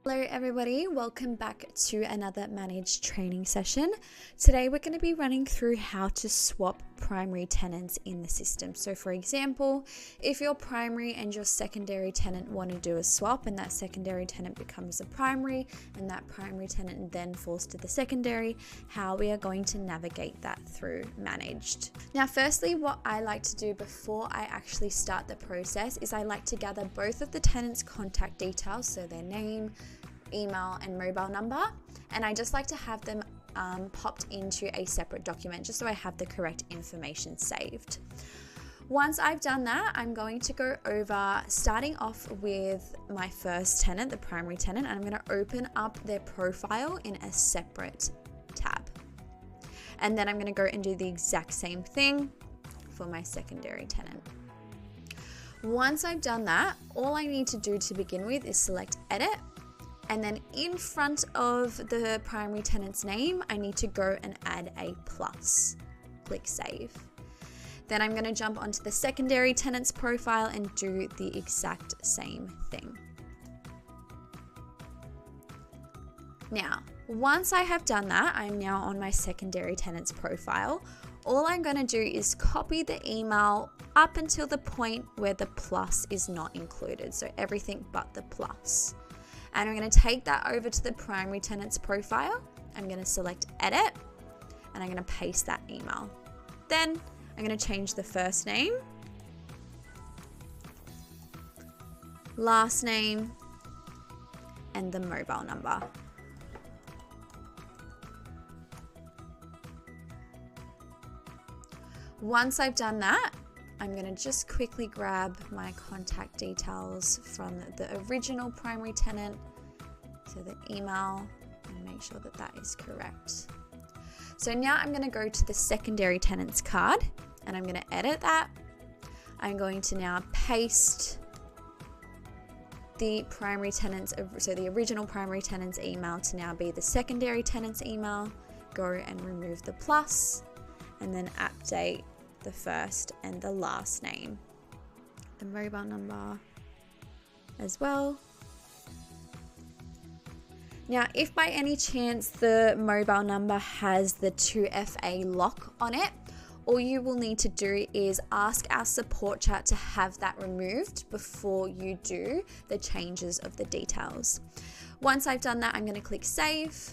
Hello everybody, welcome back to another managed training session. Today we're going to be running through how to swap primary tenants in the system. So for example, if your primary and your secondary tenant want to do a swap and that secondary tenant becomes a primary and that primary tenant then falls to the secondary, how we are going to navigate that through managed. Now firstly, what I like to do before I actually start the process is I like to gather both of the tenants' contact details, so their name, email and mobile number, and I just like to have them popped into a separate document just so I have the correct information saved. Once I've done that, I'm going to go over starting off with my first tenant, the primary tenant, and I'm going to open up their profile in a separate tab. And then I'm going to go and do the exact same thing for my secondary tenant. Once I've done that, all I need to do to begin with is select edit. And then in front of the primary tenant's name, I need to go and add a plus. Click save. Then I'm going to jump onto the secondary tenant's profile and do the exact same thing. Now, once I have done that, I'm now on my secondary tenant's profile. All I'm going to do is copy the email up until the point where the plus is not included. So everything but the plus. And I'm going to take that over to the primary tenant's profile. I'm going to select edit and I'm going to paste that email. Then I'm going to change the first name, last name, and the mobile number. Once I've done that, I'm going to just quickly grab my contact details from the original primary tenant, so the email, and make sure that that is correct. So now I'm going to go to the secondary tenant's card and I'm going to edit that. I'm going to now paste the primary tenant's, so the original primary tenant's email to now be the secondary tenant's email, go and remove the plus, and then update the first and the last name, the mobile number as well. Now, if by any chance the mobile number has the 2FA lock on it, all you will need to do is ask our support chat to have that removed before you do the changes of the details. Once I've done that, I'm going to click save.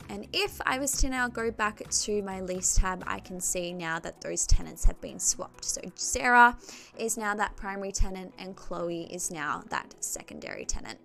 And if I was to now go back to my lease tab, I can see now that those tenants have been swapped. So Sarah is now that primary tenant and Chloe is now that secondary tenant.